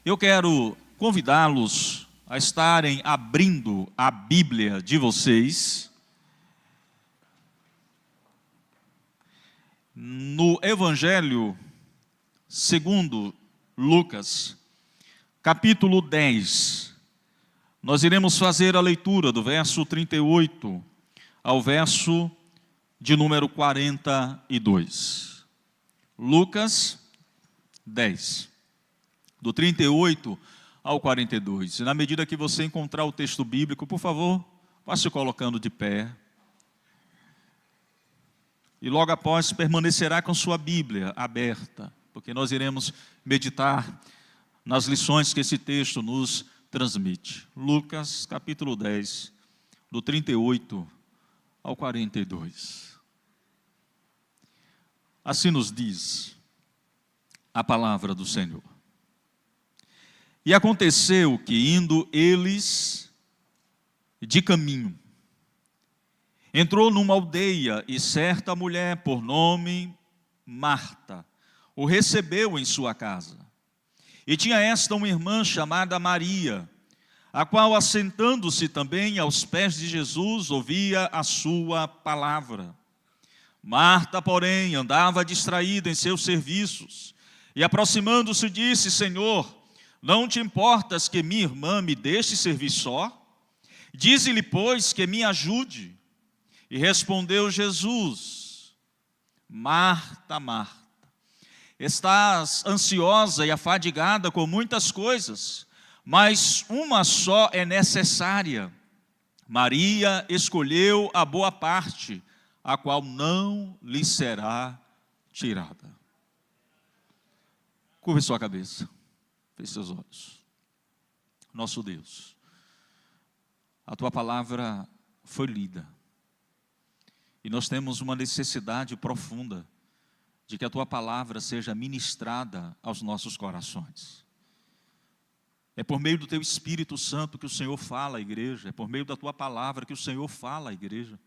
Eu quero convidá-los a estarem abrindo a Bíblia de vocês no Evangelho segundo Lucas, capítulo 10. Nós iremos fazer a leitura do verso 38 ao verso de número 42. Lucas 10, do 38 ao 42. E na medida que você encontrar o texto bíblico, por favor, vá se colocando de pé. E logo após permanecerá com sua Bíblia aberta, porque nós iremos meditar nas lições que esse texto nos transmite. Lucas, capítulo 10, do 38 ao 42. Assim nos diz a palavra do Senhor. E aconteceu que, indo eles de caminho, entrou numa aldeia, e certa mulher, por nome Marta, o recebeu em sua casa. E tinha esta uma irmã chamada Maria, a qual, assentando-se também aos pés de Jesus, ouvia a sua palavra. Marta, porém, andava distraída em seus serviços, e aproximando-se disse: Senhor, não te importas que minha irmã me deixe servir só? Dize-lhe, pois, que me ajude. E respondeu Jesus: Marta, Marta, estás ansiosa e afadigada com muitas coisas, mas uma só é necessária. Maria escolheu a boa parte, a qual não lhe será tirada. Curve sua cabeça, feche seus olhos. Nosso Deus, a Tua palavra foi lida, e nós temos uma necessidade profunda de que a Tua palavra seja ministrada aos nossos corações. É por meio do Teu Espírito Santo que o Senhor fala à igreja, é por meio da Tua palavra que o Senhor fala à igreja.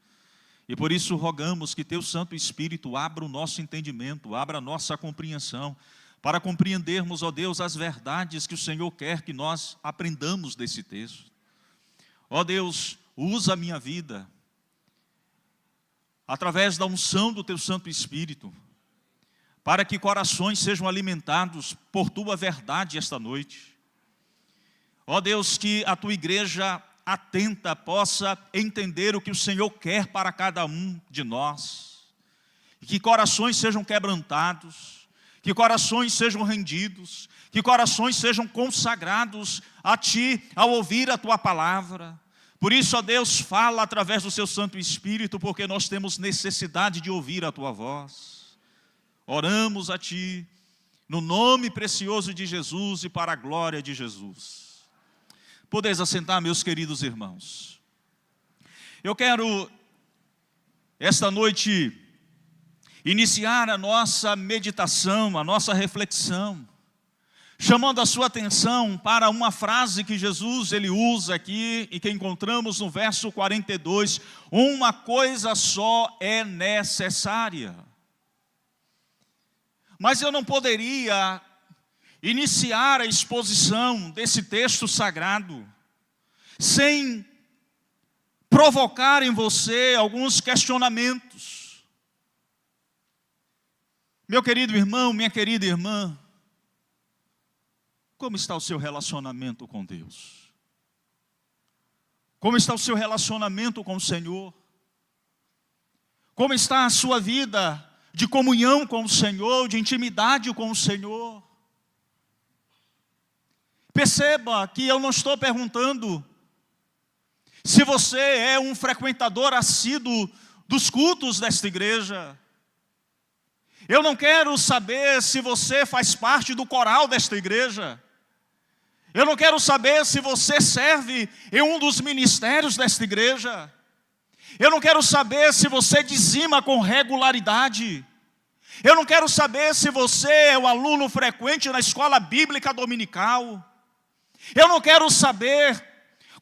E por isso rogamos que Teu Santo Espírito abra o nosso entendimento, abra a nossa compreensão, para compreendermos, ó Deus, as verdades que o Senhor quer que nós aprendamos desse texto. Ó Deus, usa a minha vida, através da unção do Teu Santo Espírito, para que corações sejam alimentados por Tua verdade esta noite. Ó Deus, que a Tua igreja atenta possa entender o que o Senhor quer para cada um de nós, e que corações sejam quebrantados, que corações sejam rendidos, que corações sejam consagrados a Ti ao ouvir a Tua palavra. Por isso, ó Deus, fala através do Seu Santo Espírito, porque nós temos necessidade de ouvir a Tua voz. Oramos a Ti, no nome precioso de Jesus e para a glória de Jesus. Podeis assentar, meus queridos irmãos. Eu quero, esta noite, iniciar a nossa meditação, a nossa reflexão, chamando a sua atenção para uma frase que Jesus ele usa aqui e que encontramos no verso 42, uma coisa só é necessária. Mas eu não poderia iniciar a exposição desse texto sagrado sem provocar em você alguns questionamentos. Meu querido irmão, minha querida irmã, como está o seu relacionamento com Deus? Como está o seu relacionamento com o Senhor? Como está a sua vida de comunhão com o Senhor, de intimidade com o Senhor? Perceba que eu não estou perguntando se você é um frequentador assíduo dos cultos desta igreja. Eu não quero saber se você faz parte do coral desta igreja. Eu não quero saber se você serve em um dos ministérios desta igreja. Eu não quero saber se você dizima com regularidade. Eu não quero saber se você é um aluno frequente na escola bíblica dominical. Eu não quero saber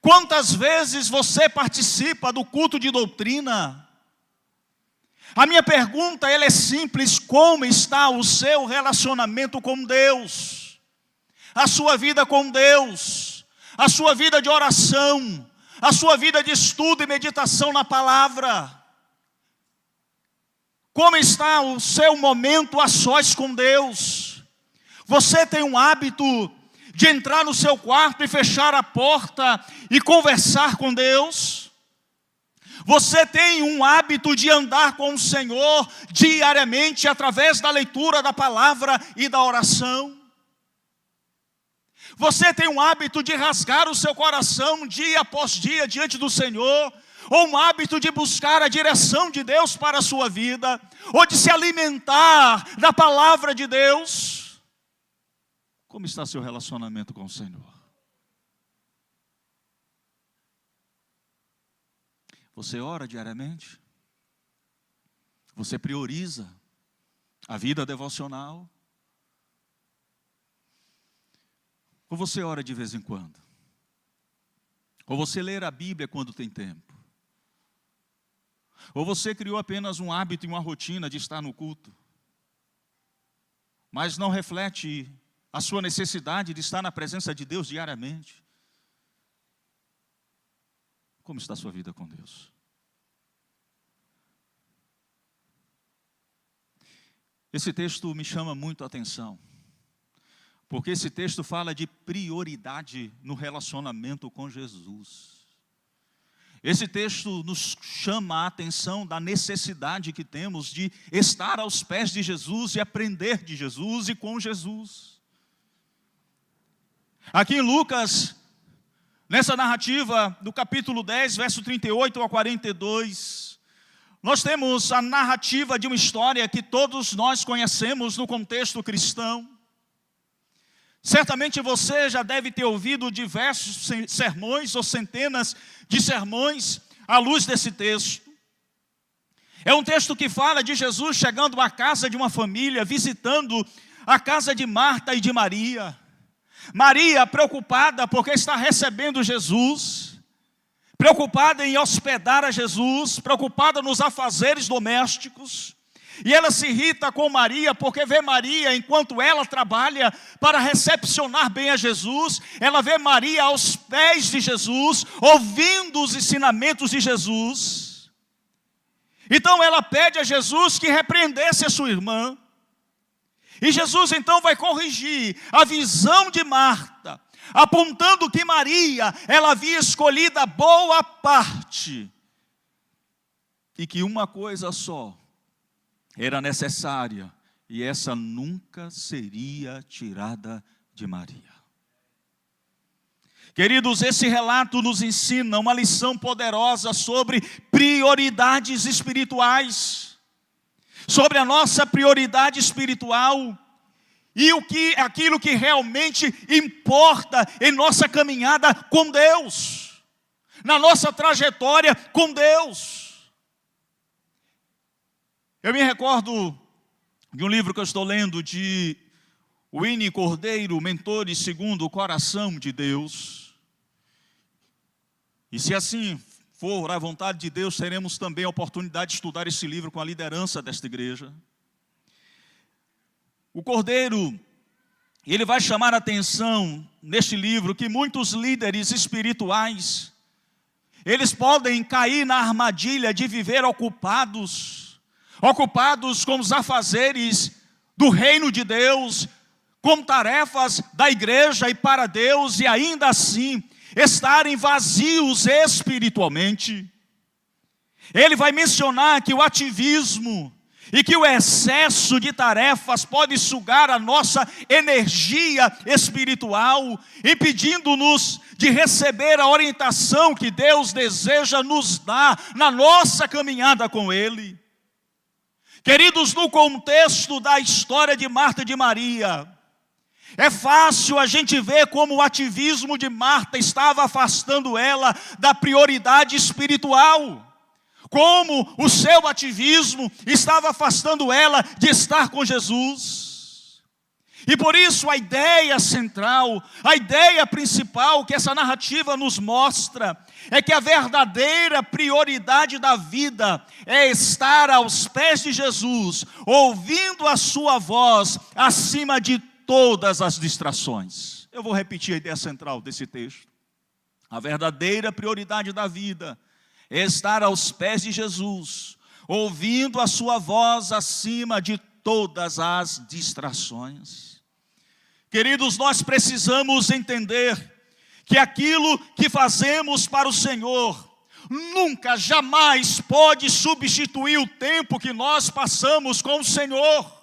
quantas vezes você participa do culto de doutrina. A minha pergunta ela é simples: como está o seu relacionamento com Deus? a sua vida com Deus, a sua vida de oração, a sua vida de estudo e meditação na palavra? Como está o seu momento a sós com Deus? Você tem um hábito de entrar no seu quarto e fechar a porta e conversar com Deus? Você tem um hábito de andar com o Senhor diariamente através da leitura da palavra e da oração? Você tem um hábito de rasgar o seu coração dia após dia diante do Senhor? Ou um hábito de buscar a direção de Deus para a sua vida? Ou de se alimentar da palavra de Deus? Como está seu relacionamento com o Senhor? Você ora diariamente? Você prioriza a vida devocional? Ou você ora de vez em quando? Ou você lê a Bíblia quando tem tempo? Ou você criou apenas um hábito e uma rotina de estar no culto, mas não reflete a sua necessidade de estar na presença de Deus diariamente? Como está a sua vida com Deus? Esse texto me chama muito a atenção, porque esse texto fala de prioridade no relacionamento com Jesus. Esse texto nos chama a atenção da necessidade que temos de estar aos pés de Jesus e aprender de Jesus e com Jesus. Aqui em Lucas, nessa narrativa do capítulo 10, verso 38 a 42, nós temos a narrativa de uma história que todos nós conhecemos no contexto cristão. Certamente você já deve ter ouvido diversos sermões ou centenas de sermões à luz desse texto. É um texto que fala de Jesus chegando à casa de uma família, visitando a casa de Marta e de Maria. Maria preocupada porque está recebendo Jesus, preocupada em hospedar a Jesus, preocupada nos afazeres domésticos. E ela se irrita com Maria, porque vê Maria, enquanto ela trabalha para recepcionar bem a Jesus, ela vê Maria aos pés de Jesus, ouvindo os ensinamentos de Jesus. Então ela pede a Jesus que repreendesse a sua irmã. E Jesus então vai corrigir a visão de Marta, apontando que Maria, ela havia escolhido a boa parte, e que uma coisa só era necessária, e essa nunca seria tirada de Maria. Queridos, esse relato nos ensina uma lição poderosa sobre prioridades espirituais, sobre a nossa prioridade espiritual e aquilo que realmente importa em nossa caminhada com Deus, na nossa trajetória com Deus. Eu me recordo de um livro que eu estou lendo de Winnie Cordeiro, Mentores segundo o Coração de Deus. E se assim for a vontade de Deus, teremos também a oportunidade de estudar esse livro com a liderança desta igreja. O Cordeiro, ele vai chamar a atenção neste livro que muitos líderes espirituais, eles podem cair na armadilha de viver ocupados com os afazeres do reino de Deus, com tarefas da igreja e para Deus, e ainda assim estarem vazios espiritualmente. Ele vai mencionar que o ativismo e que o excesso de tarefas pode sugar a nossa energia espiritual, impedindo-nos de receber a orientação que Deus deseja nos dar na nossa caminhada com Ele. Queridos, no contexto da história de Marta e de Maria, é fácil a gente ver como o ativismo de Marta estava afastando ela da prioridade espiritual. Como o seu ativismo estava afastando ela de estar com Jesus. E por isso a ideia central, a ideia principal que essa narrativa nos mostra, é que a verdadeira prioridade da vida é estar aos pés de Jesus, ouvindo a sua voz acima de todas as distrações. Eu vou repetir a ideia central desse texto. A verdadeira prioridade da vida é estar aos pés de Jesus, ouvindo a sua voz acima de todas as distrações. Queridos, nós precisamos entender que aquilo que fazemos para o Senhor nunca, jamais pode substituir o tempo que nós passamos com o Senhor.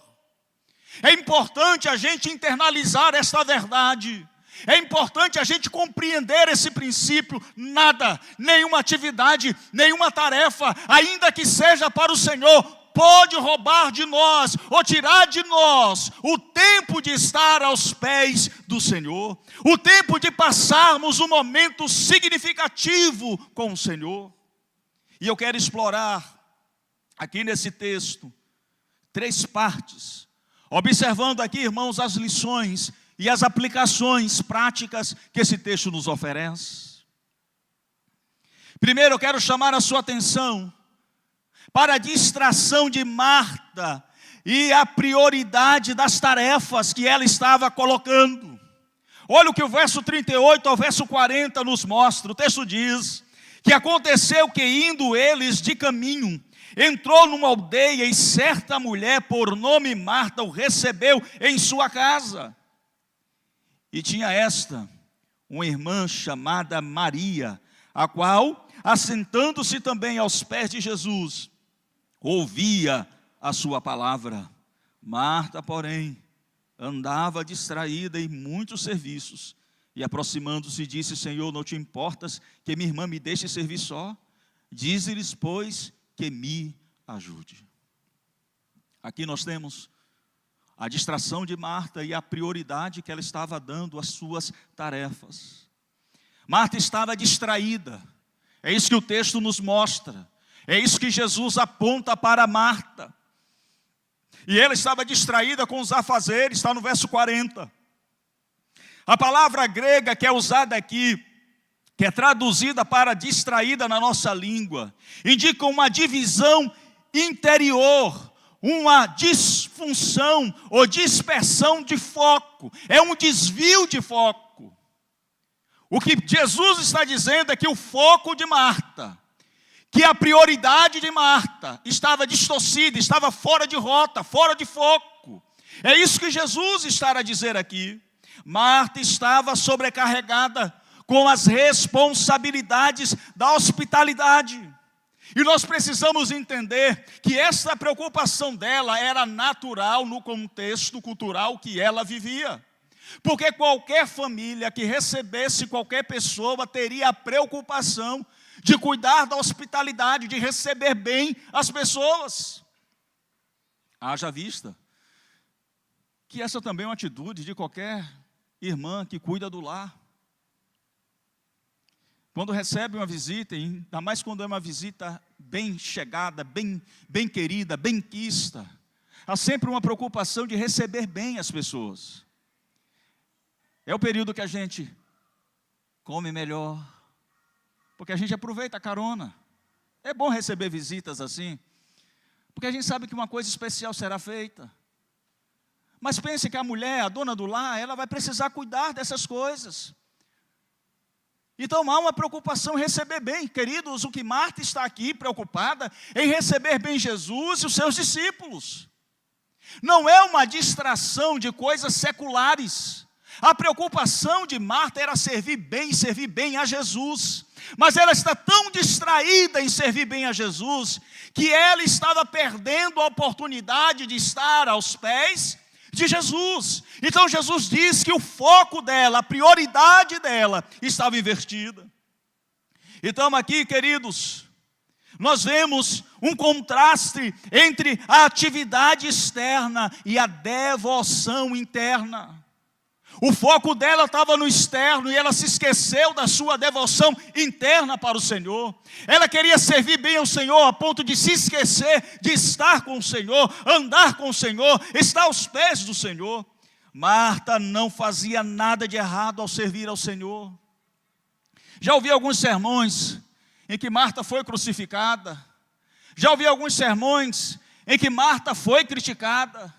É importante a gente internalizar esta verdade. É importante a gente compreender esse princípio. Nada, nenhuma atividade, nenhuma tarefa, ainda que seja para o Senhor, pode roubar de nós ou tirar de nós o tempo de estar aos pés do Senhor, o tempo de passarmos um momento significativo com o Senhor. E eu quero explorar aqui nesse texto 3 partes, observando aqui, irmãos, as lições e as aplicações práticas que esse texto nos oferece. Primeiro, eu quero chamar a sua atenção para a distração de Marta e a prioridade das tarefas que ela estava colocando. Olha o que o verso 38 ao verso 40 nos mostra. O texto diz que aconteceu que, indo eles de caminho, entrou numa aldeia e certa mulher, por nome Marta, o recebeu em sua casa. E tinha esta, uma irmã chamada Maria, a qual, assentando-se também aos pés de Jesus, ouvia a sua palavra. Marta, porém, andava distraída em muitos serviços, e aproximando-se disse: Senhor, não te importas que minha irmã me deixe servir só? Dize-lhes, pois, que me ajude. Aqui nós temos a distração de Marta e a prioridade que ela estava dando às suas tarefas. Marta estava distraída, é isso que o texto nos mostra. É isso que Jesus aponta para Marta. E ela estava distraída com os afazeres, está no verso 40. A palavra grega que é usada aqui, que é traduzida para distraída na nossa língua, indica uma divisão interior, uma disfunção ou dispersão de foco, é um desvio de foco. O que Jesus está dizendo é que o foco de Marta, que a prioridade de Marta estava distorcida, estava fora de rota, fora de foco. É isso que Jesus está a dizer aqui. Marta estava sobrecarregada com as responsabilidades da hospitalidade. E nós precisamos entender que essa preocupação dela era natural no contexto cultural que ela vivia. Porque qualquer família que recebesse qualquer pessoa teria a preocupação de cuidar da hospitalidade, de receber bem as pessoas. Haja vista que essa também é uma atitude de qualquer irmã que cuida do lar. Quando recebe uma visita, ainda mais quando é uma visita bem chegada, bem querida, bem quista, há sempre uma preocupação de receber bem as pessoas. É o período que a gente come melhor, porque a gente aproveita a carona. É bom receber visitas assim, porque a gente sabe que uma coisa especial será feita. Mas pense que a mulher, a dona do lar, ela vai precisar cuidar dessas coisas. Então há uma preocupação em receber bem. Queridos, o que Marta está aqui preocupada em receber bem Jesus e os seus discípulos. Não é uma distração de coisas seculares. A preocupação de Marta era servir bem a Jesus. Mas ela está tão distraída em servir bem a Jesus, que ela estava perdendo a oportunidade de estar aos pés de Jesus. Então Jesus diz que o foco dela, a prioridade dela estava invertida. Então aqui, queridos, nós vemos um contraste entre a atividade externa e a devoção interna. O foco dela estava no externo e ela se esqueceu da sua devoção interna para o Senhor. Ela queria servir bem ao Senhor a ponto de se esquecer de estar com o Senhor, andar com o Senhor, estar aos pés do Senhor. Marta não fazia nada de errado ao servir ao Senhor. Já ouvi alguns sermões em que Marta foi crucificada. Já ouvi alguns sermões em que Marta foi criticada.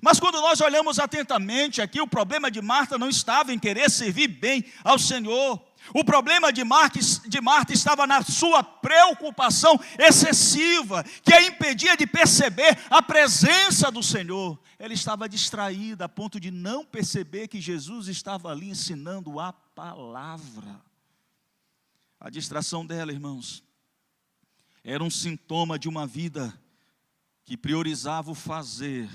Mas quando nós olhamos atentamente aqui, o problema de Marta não estava em querer servir bem ao Senhor. O problema de Marta estava na sua preocupação excessiva, que a impedia de perceber a presença do Senhor. Ela estava distraída a ponto de não perceber que Jesus estava ali ensinando a palavra. A distração dela, irmãos, era um sintoma de uma vida que priorizava o fazer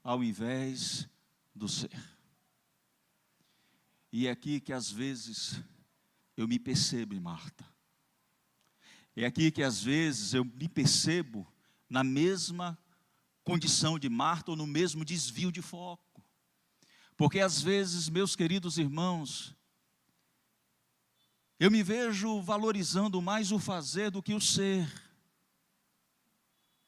ao invés do ser. E é aqui que às vezes eu me percebo em Marta. É aqui que às vezes eu me percebo na mesma condição de Marta ou no mesmo desvio de foco. Porque às vezes, meus queridos irmãos, eu me vejo valorizando mais o fazer do que o ser.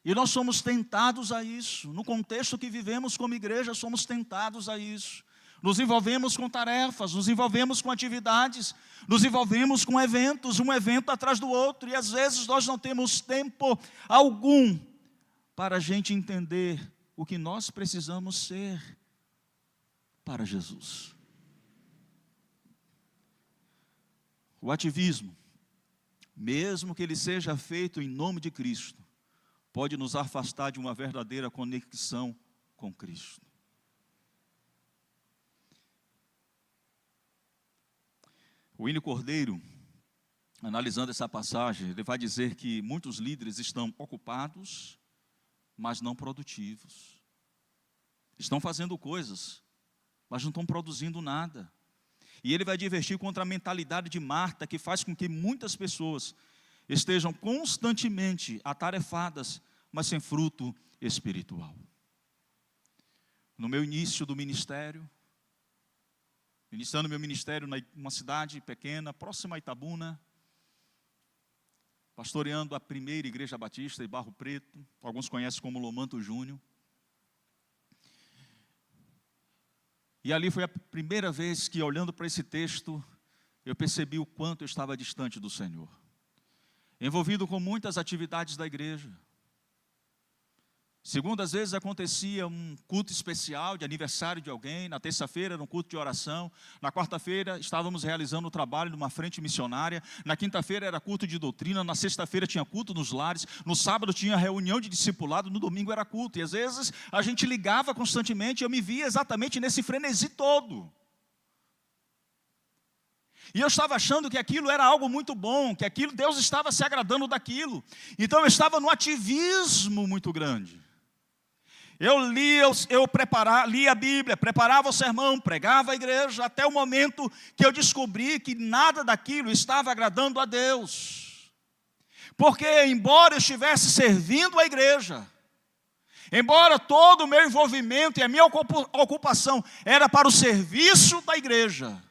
E nós somos tentados a isso. No contexto que vivemos como igreja, somos tentados a isso. Nos envolvemos com tarefas, nos envolvemos com atividades, nos envolvemos com eventos, um evento atrás do outro. E às vezes nós não temos tempo algum para a gente entender o que nós precisamos ser para Jesus. O ativismo, mesmo que ele seja feito em nome de Cristo, pode nos afastar de uma verdadeira conexão com Cristo. O William Cordeiro, analisando essa passagem, ele vai dizer que muitos líderes estão ocupados, mas não produtivos. Estão fazendo coisas, mas não estão produzindo nada. E ele vai divertir contra a mentalidade de Marta, que faz com que muitas pessoas estejam constantemente atarefadas, mas sem fruto espiritual. No meu início do ministério, iniciando meu ministério numa cidade pequena, próxima a Itabuna, pastoreando a primeira igreja batista em Barro Preto, alguns conhecem como Lomanto Júnior. E ali foi a primeira vez que, olhando para esse texto, eu percebi o quanto eu estava distante do Senhor. Envolvido com muitas atividades da igreja. Segundas vezes acontecia um culto especial de aniversário de alguém. Na terça-feira era um culto de oração. Na quarta-feira estávamos realizando o trabalho de uma frente missionária. Na quinta-feira era culto de doutrina. Na sexta-feira tinha culto nos lares. No sábado tinha reunião de discipulado. No domingo era culto. E às vezes a gente ligava constantemente. Eu me via exatamente nesse frenesi todo. E eu estava achando que aquilo era algo muito bom, que aquilo, Deus estava se agradando daquilo. Então eu estava num ativismo muito grande. Eu lia a Bíblia, preparava o sermão, pregava a igreja, até o momento que eu descobri que nada daquilo estava agradando a Deus. Porque embora eu estivesse servindo a igreja, embora todo o meu envolvimento e a minha ocupação era para o serviço da igreja,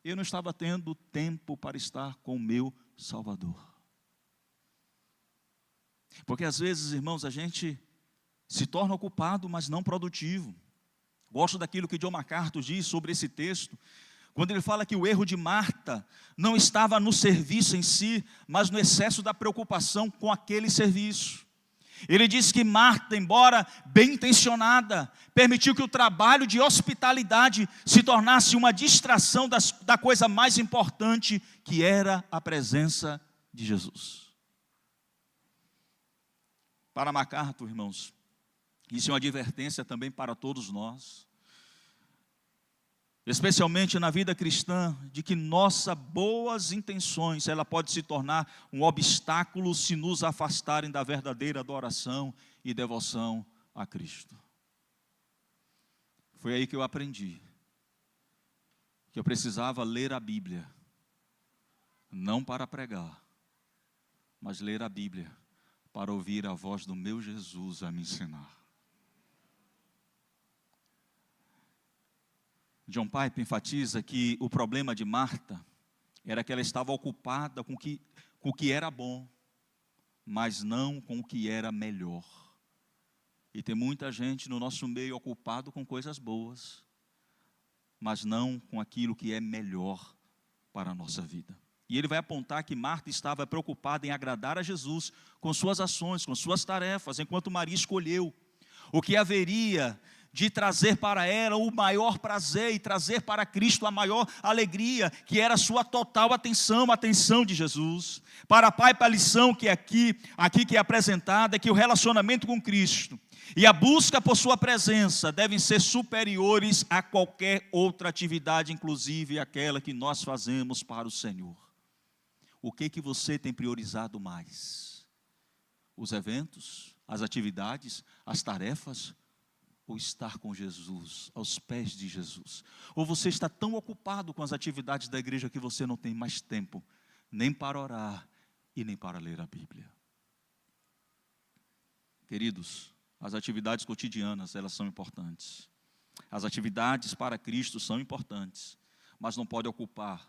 eu não estava tendo tempo para estar com o meu Salvador. Porque às vezes, irmãos, a gente se torna ocupado, mas não produtivo. Gosto daquilo que John MacArthur diz sobre esse texto, quando ele fala que o erro de Marta não estava no serviço em si, mas no excesso da preocupação com aquele serviço. Ele diz que Marta, embora bem intencionada, permitiu que o trabalho de hospitalidade se tornasse uma distração da coisa mais importante, que era a presença de Jesus. Para MacArthur, irmãos, isso é uma advertência também para todos nós, especialmente na vida cristã, de que nossas boas intenções, ela pode se tornar um obstáculo se nos afastarem da verdadeira adoração e devoção a Cristo. Foi aí que eu aprendi que eu precisava ler a Bíblia, não para pregar, mas ler a Bíblia para ouvir a voz do meu Jesus a me ensinar. John Piper enfatiza que o problema de Marta era que ela estava ocupada com o que era bom, mas não com o que era melhor. E tem muita gente no nosso meio ocupado com coisas boas, mas não com aquilo que é melhor para a nossa vida. E ele vai apontar que Marta estava preocupada em agradar a Jesus com suas ações, com suas tarefas, enquanto Maria escolheu o que haveria de trazer para ela o maior prazer e trazer para Cristo a maior alegria, que era a sua total atenção, a atenção de Jesus. Para Pai, para a lição que aqui que é apresentada, é que o relacionamento com Cristo e a busca por sua presença devem ser superiores a qualquer outra atividade, inclusive aquela que nós fazemos para o Senhor. O que você tem priorizado mais? Os eventos, as atividades, as tarefas, ou estar com Jesus, aos pés de Jesus? Ou você está tão ocupado com as atividades da igreja que você não tem mais tempo, nem para orar e nem para ler a Bíblia? Queridos, as atividades cotidianas, elas são importantes. As atividades para Cristo são importantes, mas não pode ocupar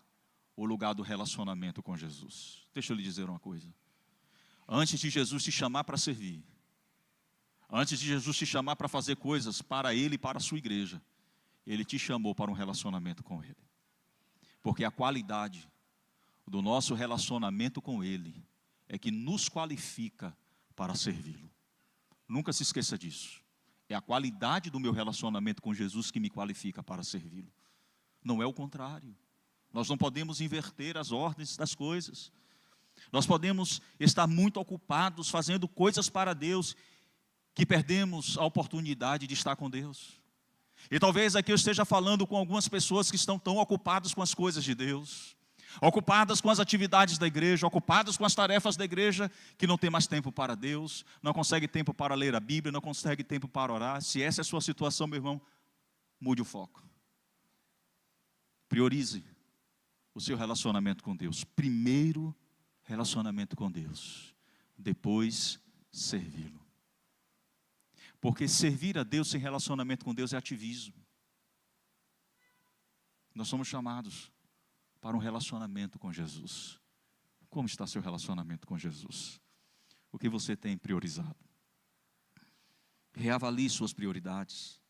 o lugar do relacionamento com Jesus. Deixa eu lhe dizer uma coisa. Antes de Jesus te chamar para servir, antes de Jesus te chamar para fazer coisas para Ele e para a sua igreja, Ele te chamou para um relacionamento com Ele. Porque a qualidade do nosso relacionamento com Ele é que nos qualifica para servi-lo. Nunca se esqueça disso. É a qualidade do meu relacionamento com Jesus que me qualifica para servi-lo. Não é o contrário. Nós não podemos inverter as ordens das coisas. Nós podemos estar muito ocupados fazendo coisas para Deus, que perdemos a oportunidade de estar com Deus. E talvez aqui eu esteja falando com algumas pessoas que estão tão ocupadas com as coisas de Deus, ocupadas com as atividades da igreja, ocupadas com as tarefas da igreja, que não tem mais tempo para Deus, não consegue tempo para ler a Bíblia, não consegue tempo para orar. Se essa é a sua situação, meu irmão, mude o foco. Priorize o seu relacionamento com Deus. Primeiro, relacionamento com Deus. Depois, servi-lo. Porque servir a Deus sem relacionamento com Deus é ativismo. Nós somos chamados para um relacionamento com Jesus. Como está seu relacionamento com Jesus? O que você tem priorizado? Reavalie suas prioridades.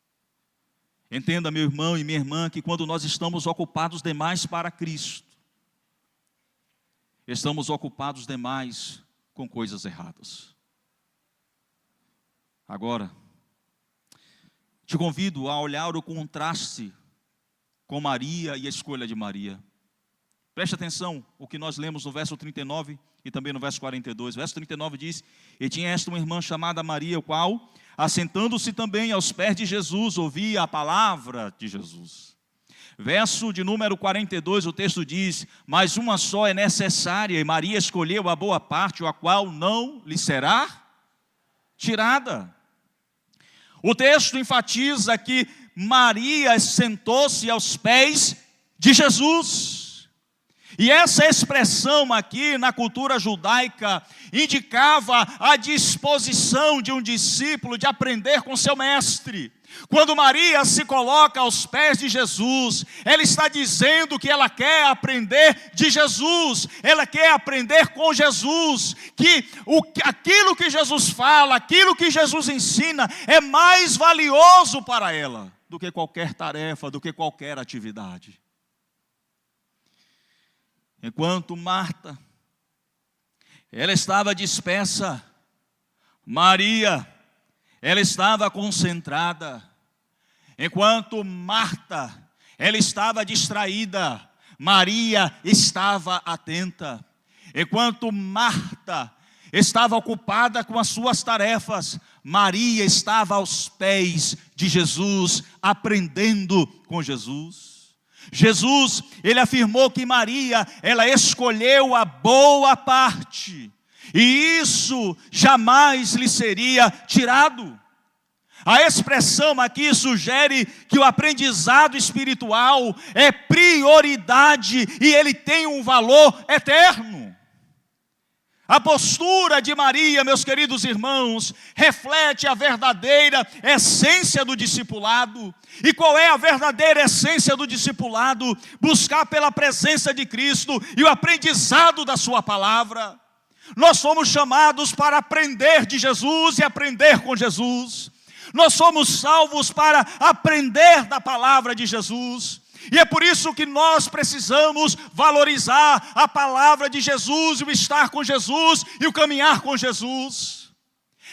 Entenda, meu irmão e minha irmã, que quando nós estamos ocupados demais para Cristo, estamos ocupados demais com coisas erradas. Agora, te convido a olhar o contraste com Maria e a escolha de Maria. Preste atenção o que nós lemos no verso 39 e também no verso 42. Verso 39 diz: e tinha esta uma irmã chamada Maria, o qual, assentando-se também aos pés de Jesus, ouvia a palavra de Jesus. Verso de número 42, o texto diz: mas uma só é necessária, e Maria escolheu a boa parte, a qual não lhe será tirada. O texto enfatiza que Maria sentou-se aos pés de Jesus. E essa expressão aqui na cultura judaica indicava a disposição de um discípulo de aprender com seu mestre. Quando Maria se coloca aos pés de Jesus, ela está dizendo que ela quer aprender de Jesus, ela quer aprender com Jesus, que aquilo que Jesus fala, aquilo que Jesus ensina é mais valioso para ela do que qualquer tarefa, do que qualquer atividade. Enquanto Marta, ela estava dispersa, Maria, ela estava concentrada. Enquanto Marta, ela estava distraída, Maria estava atenta. Enquanto Marta estava ocupada com as suas tarefas, Maria estava aos pés de Jesus, aprendendo com Jesus. Jesus, ele afirmou que Maria, ela escolheu a boa parte, e isso jamais lhe seria tirado. A expressão aqui sugere que o aprendizado espiritual é prioridade e ele tem um valor eterno. A postura de Maria, meus queridos irmãos, reflete a verdadeira essência do discipulado. E qual é a verdadeira essência do discipulado? Buscar pela presença de Cristo e o aprendizado da sua palavra. Nós somos chamados para aprender de Jesus e aprender com Jesus. Nós somos salvos para aprender da palavra de Jesus. E é por isso que nós precisamos valorizar a palavra de Jesus, e o estar com Jesus, e o caminhar com Jesus.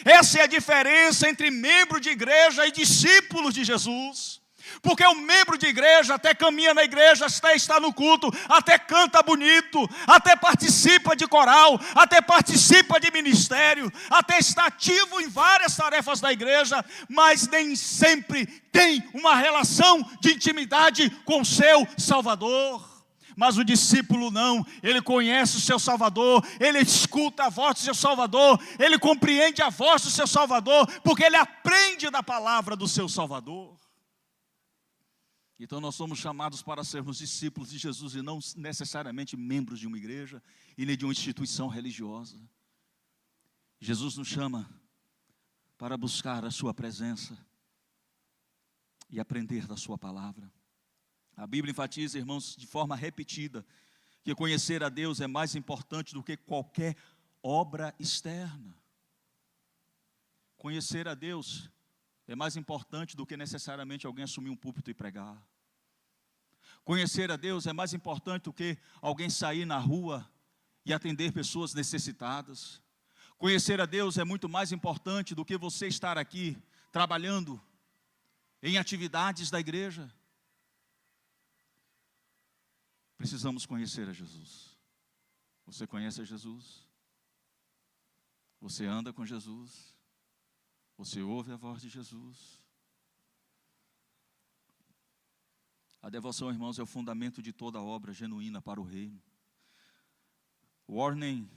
Essa é a diferença entre membro de igreja e discípulos de Jesus. Porque o membro de igreja até caminha na igreja, até está no culto, até canta bonito, até participa de coral, até participa de ministério, até está ativo em várias tarefas da igreja, mas nem sempre tem uma relação de intimidade com seu Salvador. Mas o discípulo não, ele conhece o seu Salvador, ele escuta a voz do seu Salvador, ele compreende a voz do seu Salvador, porque ele aprende da palavra do seu Salvador. Então nós somos chamados para sermos discípulos de Jesus e não necessariamente membros de uma igreja e nem de uma instituição religiosa. Jesus nos chama para buscar a sua presença e aprender da sua palavra. A Bíblia enfatiza, irmãos, de forma repetida, que conhecer a Deus é mais importante do que qualquer obra externa. Conhecer a Deus é mais importante do que necessariamente alguém assumir um púlpito e pregar. Conhecer a Deus é mais importante do que alguém sair na rua e atender pessoas necessitadas. Conhecer a Deus é muito mais importante do que você estar aqui trabalhando em atividades da igreja. Precisamos conhecer a Jesus. Você conhece a Jesus? Você anda com Jesus? Você ouve a voz de Jesus? A devoção, irmãos, é o fundamento de toda obra genuína para o reino. Warren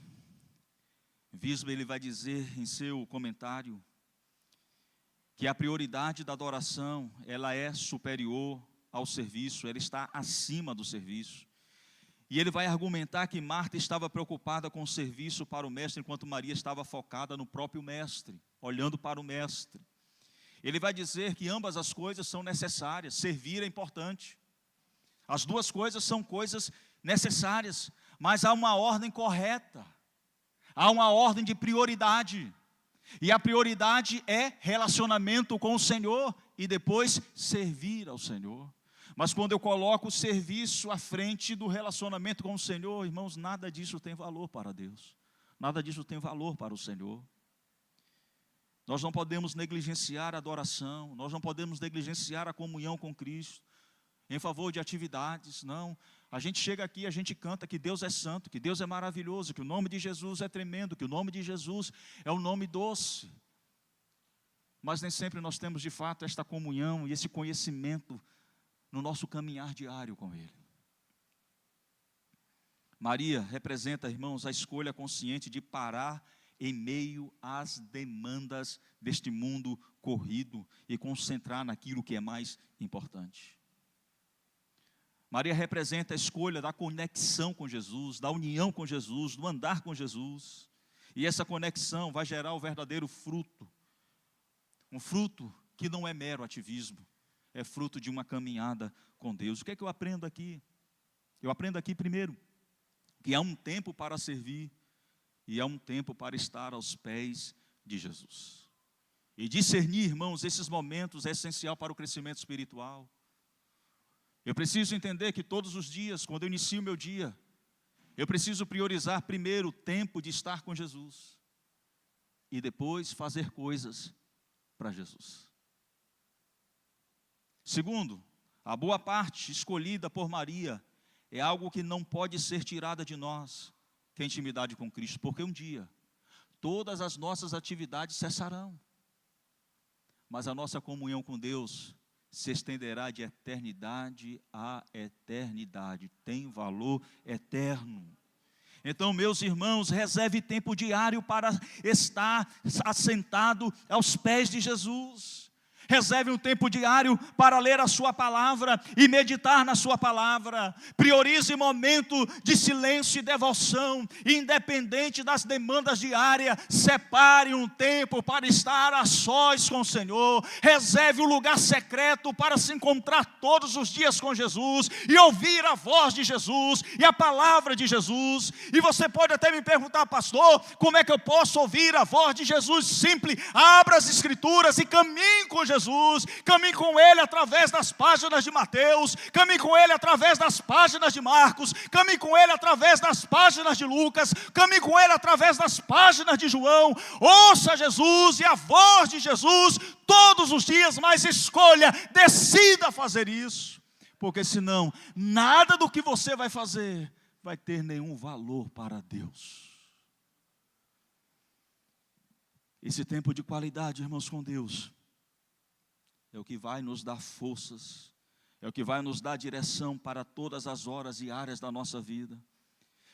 Wiersbe, ele vai dizer em seu comentário que a prioridade da adoração, ela é superior ao serviço, ela está acima do serviço. E ele vai argumentar que Marta estava preocupada com o serviço para o mestre, enquanto Maria estava focada no próprio mestre, olhando para o mestre. Ele vai dizer que ambas as coisas são necessárias, servir é importante. As duas coisas são coisas necessárias, mas há uma ordem correta, há uma ordem de prioridade. E a prioridade é relacionamento com o Senhor e depois servir ao Senhor. Mas quando eu coloco o serviço à frente do relacionamento com o Senhor, irmãos, nada disso tem valor para Deus. Nada disso tem valor para o Senhor. Nós não podemos negligenciar a adoração, nós não podemos negligenciar a comunhão com Cristo em favor de atividades, não. A gente chega aqui, a gente canta que Deus é santo, que Deus é maravilhoso, que o nome de Jesus é tremendo, que o nome de Jesus é um nome doce. Mas nem sempre nós temos de fato esta comunhão e esse conhecimento no nosso caminhar diário com Ele. Maria representa, irmãos, a escolha consciente de parar em meio às demandas deste mundo corrido e concentrar naquilo que é mais importante. Maria representa a escolha da conexão com Jesus, da união com Jesus, do andar com Jesus. E essa conexão vai gerar o verdadeiro fruto. Um fruto que não é mero ativismo, é fruto de uma caminhada com Deus. O que é que eu aprendo aqui? Eu aprendo aqui primeiro, que há um tempo para servir e há um tempo para estar aos pés de Jesus. E discernir, irmãos, esses momentos é essencial para o crescimento espiritual. Eu preciso entender que todos os dias, quando eu inicio o meu dia, eu preciso priorizar primeiro o tempo de estar com Jesus e depois fazer coisas para Jesus. Segundo, a boa parte escolhida por Maria é algo que não pode ser tirada de nós, que é a intimidade com Cristo, porque um dia todas as nossas atividades cessarão, mas a nossa comunhão com Deus se estenderá de eternidade a eternidade, tem valor eterno. Então, meus irmãos, reserve tempo diário para estar assentado aos pés de Jesus. Reserve um tempo diário para ler a sua palavra e meditar na sua palavra. Priorize momento de silêncio e devoção, independente das demandas diárias. Separe um tempo para estar a sós com o Senhor. Reserve um lugar secreto para se encontrar todos os dias com Jesus e ouvir a voz de Jesus e a palavra de Jesus. E você pode até me perguntar, pastor, como é que eu posso ouvir a voz de Jesus? Simples, abra as Escrituras e caminhe com Jesus. Jesus, caminhe com Ele através das páginas de Mateus, caminhe com Ele através das páginas de Marcos, caminhe com Ele através das páginas de Lucas, caminhe com Ele através das páginas de João. Ouça Jesus e a voz de Jesus todos os dias, mas escolha, decida fazer isso, porque senão nada do que você vai fazer vai ter nenhum valor para Deus. Esse tempo de qualidade, irmãos, com Deus, é o que vai nos dar forças, é o que vai nos dar direção para todas as horas e áreas da nossa vida.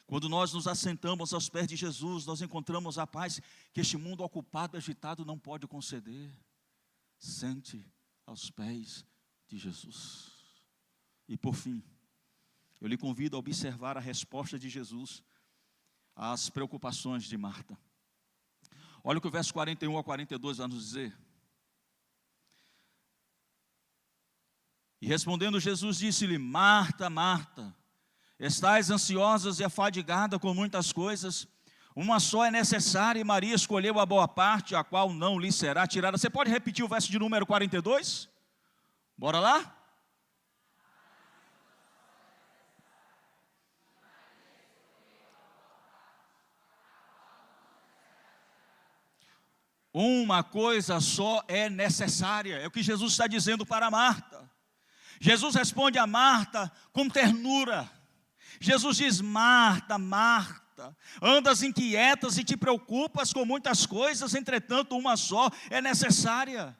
Quando nós nos assentamos aos pés de Jesus, nós encontramos a paz que este mundo ocupado, agitado, não pode conceder. Sente aos pés de Jesus. E por fim, eu lhe convido a observar a resposta de Jesus às preocupações de Marta. Olha o que o verso 41 a 42 vai nos dizer. E respondendo Jesus disse-lhe: Marta, Marta, estais ansiosas e afadigada com muitas coisas, uma só é necessária, e Maria escolheu a boa parte, a qual não lhe será tirada. Você pode repetir o verso de número 42? Bora lá? Uma coisa só é necessária, é o que Jesus está dizendo para Marta. Jesus responde a Marta com ternura. Jesus diz: Marta, Marta, andas inquietas e te preocupas com muitas coisas, entretanto uma só é necessária.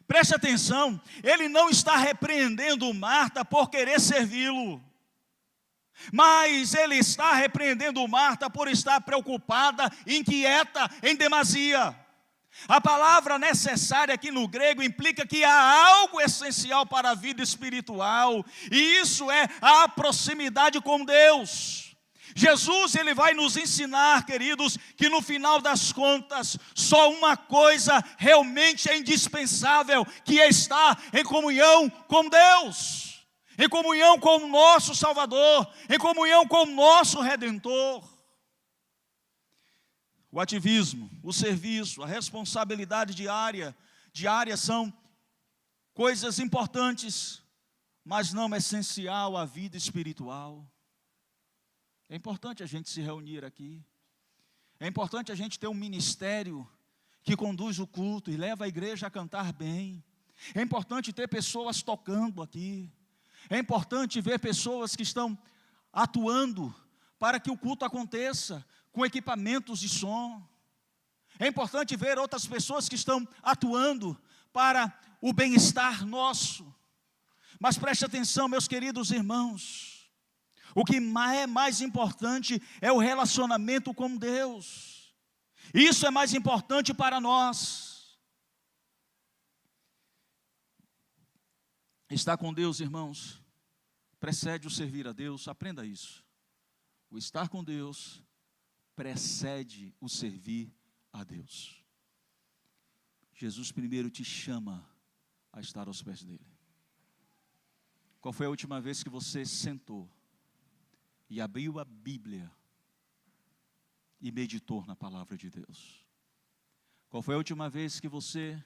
Preste atenção, ele não está repreendendo Marta por querer servi-lo, mas ele está repreendendo Marta por estar preocupada, inquieta em demasia. A palavra necessária aqui no grego implica que há algo essencial para a vida espiritual, e isso é a proximidade com Deus. Jesus, ele vai nos ensinar, queridos, que no final das contas, só uma coisa realmente é indispensável, que é estar em comunhão com Deus, em comunhão com o nosso Salvador, em comunhão com o nosso Redentor. O ativismo, o serviço, a responsabilidade diária são coisas importantes, mas não essencial à vida espiritual. É importante a gente se reunir aqui. É importante a gente ter um ministério que conduz o culto e leva a igreja a cantar bem. É importante ter pessoas tocando aqui. É importante ver pessoas que estão atuando para que o culto aconteça com equipamentos de som. É importante ver outras pessoas que estão atuando para o bem-estar nosso. Mas preste atenção, meus queridos irmãos, o que é mais importante é o relacionamento com Deus. Isso é mais importante para nós. Estar com Deus, irmãos, precede o servir a Deus. Aprenda isso. O estar com Deus precede o servir a Deus. Jesus primeiro te chama a estar aos pés dele. Qual foi a última vez que você sentou e abriu a Bíblia e meditou na palavra de Deus? Qual foi a última vez que você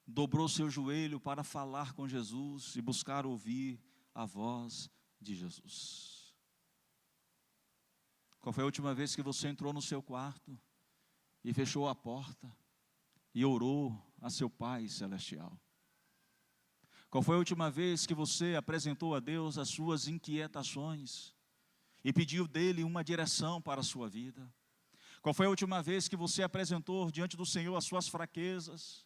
dobrou seu joelho para falar com Jesus e buscar ouvir a voz de Jesus? Qual foi a última vez que você entrou no seu quarto e fechou a porta e orou a seu Pai Celestial? Qual foi a última vez que você apresentou a Deus as suas inquietações e pediu dele uma direção para a sua vida? Qual foi a última vez que você apresentou diante do Senhor as suas fraquezas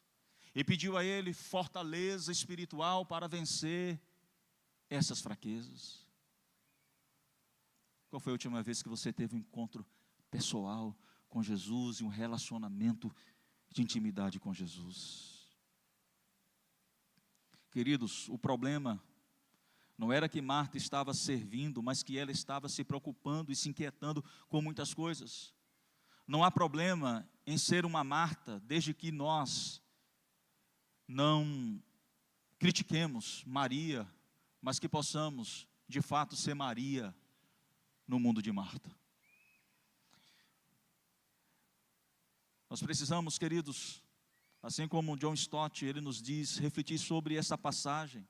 e pediu a Ele fortaleza espiritual para vencer essas fraquezas? Qual foi a última vez que você teve um encontro pessoal com Jesus e um relacionamento de intimidade com Jesus? Queridos, o problema não era que Marta estava servindo, mas que ela estava se preocupando e se inquietando com muitas coisas. Não há problema em ser uma Marta, desde que nós não critiquemos Maria, mas que possamos, de fato, ser Maria no mundo de Marta. Nós precisamos, queridos, Assim como John Stott, ele nos diz, refletir sobre essa passagem,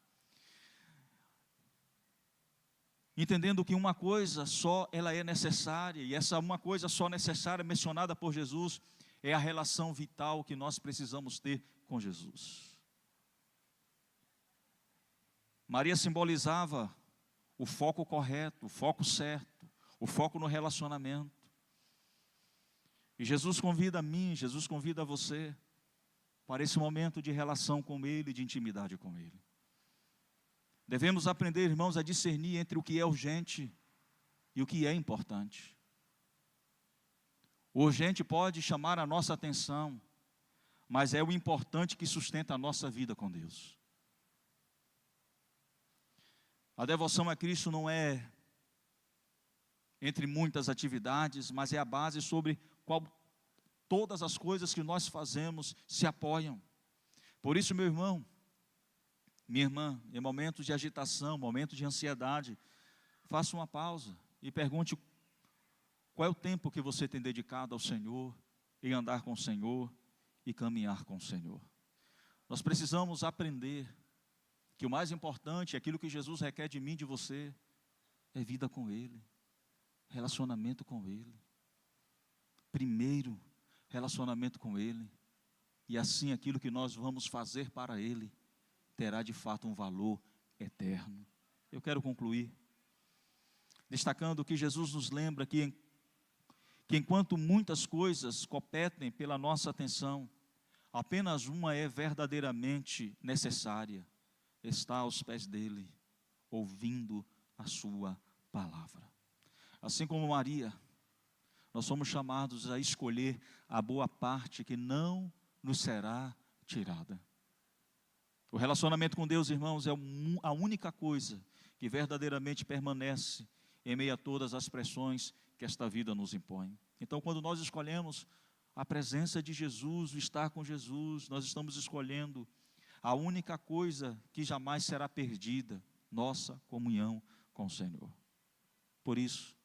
entendendo que uma coisa só ela é necessária, e essa uma coisa só necessária mencionada por Jesus é a relação vital que nós precisamos ter com Jesus. Maria simbolizava o foco correto, o foco certo, o foco no relacionamento. E Jesus convida a mim, Jesus convida a você para esse momento de relação com Ele, de intimidade com Ele. Devemos aprender, irmãos, a discernir entre o que é urgente e o que é importante. O urgente pode chamar a nossa atenção, mas é o importante que sustenta a nossa vida com Deus. A devoção a Cristo não é entre muitas atividades, mas é a base sobre qual todas as coisas que nós fazemos se apoiam. Por isso, meu irmão, minha irmã, em momentos de agitação, momentos de ansiedade, faça uma pausa e pergunte qual é o tempo que você tem dedicado ao Senhor, em andar com o Senhor e caminhar com o Senhor. Nós precisamos aprender que o mais importante, aquilo que Jesus requer de mim e de você, é vida com Ele, relacionamento com Ele. Primeiro, relacionamento com Ele, e assim aquilo que nós vamos fazer para Ele, terá de fato um valor eterno. Eu quero concluir, destacando que Jesus nos lembra que enquanto muitas coisas competem pela nossa atenção, apenas uma é verdadeiramente necessária: estar aos pés dele, ouvindo a sua palavra. Assim como Maria, nós somos chamados a escolher a boa parte que não nos será tirada. O relacionamento com Deus, irmãos, é a única coisa que verdadeiramente permanece em meio a todas as pressões que esta vida nos impõe. Então, quando nós escolhemos a presença de Jesus, o estar com Jesus, nós estamos escolhendo a única coisa que jamais será perdida: nossa comunhão com o Senhor. Por isso,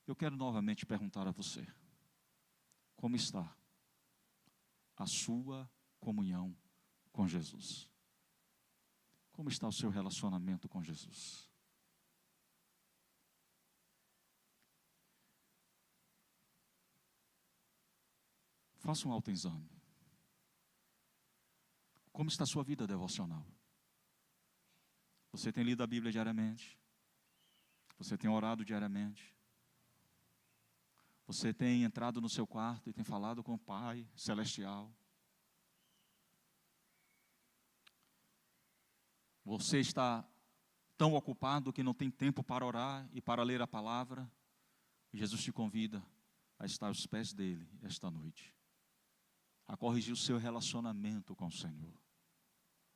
eu quero novamente perguntar a você: como está a sua comunhão com Jesus? Como está o seu relacionamento com Jesus? Faça um autoexame. Como está a sua vida devocional? Você tem lido a Bíblia diariamente? Você tem orado diariamente? Você tem entrado no seu quarto e tem falado com o Pai Celestial? Você está tão ocupado que não tem tempo para orar e para ler a palavra? Jesus te convida a estar aos pés dele esta noite, a corrigir o seu relacionamento com o Senhor,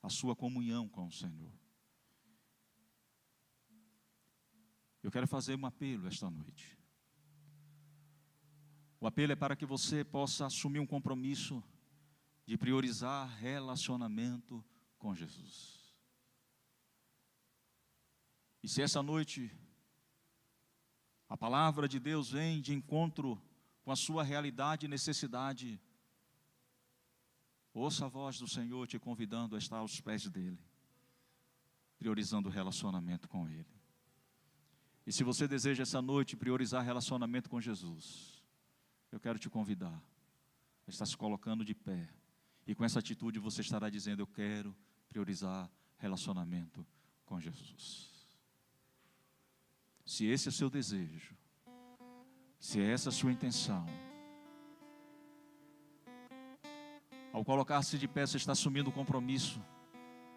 a sua comunhão com o Senhor. Eu quero fazer um apelo esta noite. O apelo é para que você possa assumir um compromisso de priorizar relacionamento com Jesus. E se essa noite a palavra de Deus vem de encontro com a sua realidade e necessidade, ouça a voz do Senhor te convidando a estar aos pés dele, priorizando o relacionamento com Ele. E se você deseja essa noite priorizar relacionamento com Jesus, eu quero te convidar a estar se colocando de pé. E com essa atitude você estará dizendo: eu quero priorizar relacionamento com Jesus. Se esse é o seu desejo, se é essa a sua intenção, ao colocar-se de pé, você está assumindo o compromisso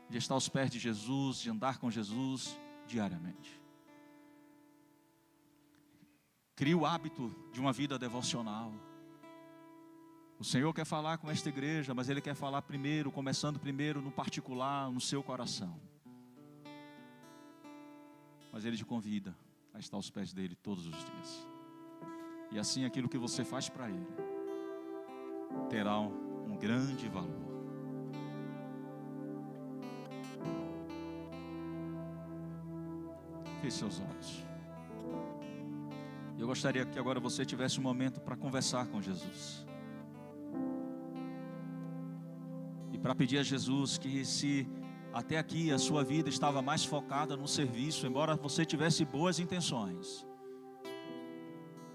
de estar aos pés de Jesus, de andar com Jesus diariamente. Crie o hábito de uma vida devocional. O Senhor quer falar com esta igreja, mas Ele quer falar primeiro, começando primeiro no particular, no seu coração. Mas Ele te convida a estar aos pés dEle todos os dias. E assim aquilo que você faz para Ele terá um grande valor. Feche seus olhos. Eu gostaria que agora você tivesse um momento para conversar com Jesus. para pedir a Jesus que, se até aqui a sua vida estava mais focada no serviço, embora você tivesse boas intenções,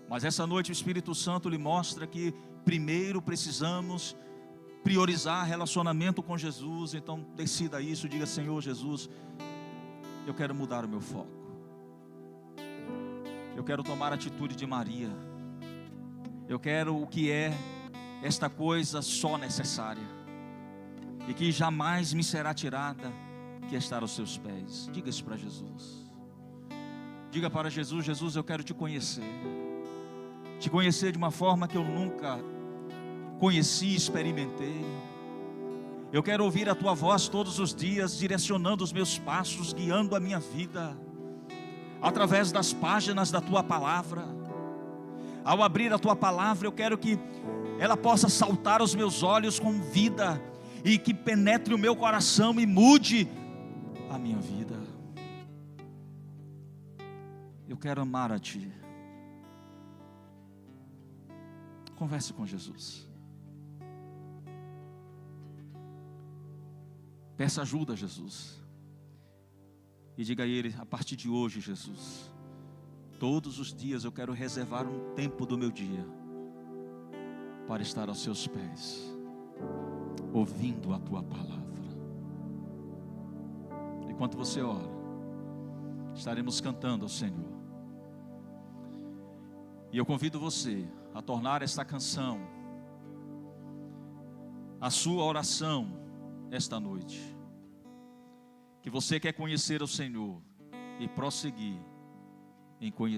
mas essa noite o Espírito Santo lhe mostra que primeiro precisamos priorizar relacionamento com Jesus. Então decida isso, diga: Senhor Jesus, eu quero mudar o meu foco, eu quero tomar a atitude de Maria, eu quero o que é esta coisa só necessária e que jamais me será tirada, que é estar aos seus pés. Diga isso para Jesus. Diga para Jesus: Jesus, eu quero te conhecer de uma forma que eu nunca conheci e experimentei. Eu quero ouvir a tua voz todos os dias, direcionando os meus passos, guiando a minha vida, através das páginas da tua palavra. Ao abrir a tua palavra, eu quero que ela possa saltar aos meus olhos com vida, e que penetre o meu coração e mude a minha vida. Eu quero amar a ti. Converse com Jesus. Peça ajuda a Jesus. E diga a Ele: a partir de hoje, Jesus, todos os dias eu quero reservar um tempo do meu dia para estar aos seus pés, ouvindo a tua palavra. Enquanto você ora, estaremos cantando ao Senhor. E eu convido você a tornar esta canção a sua oração esta noite. Que você quer conhecer o Senhor e prosseguir em conhecer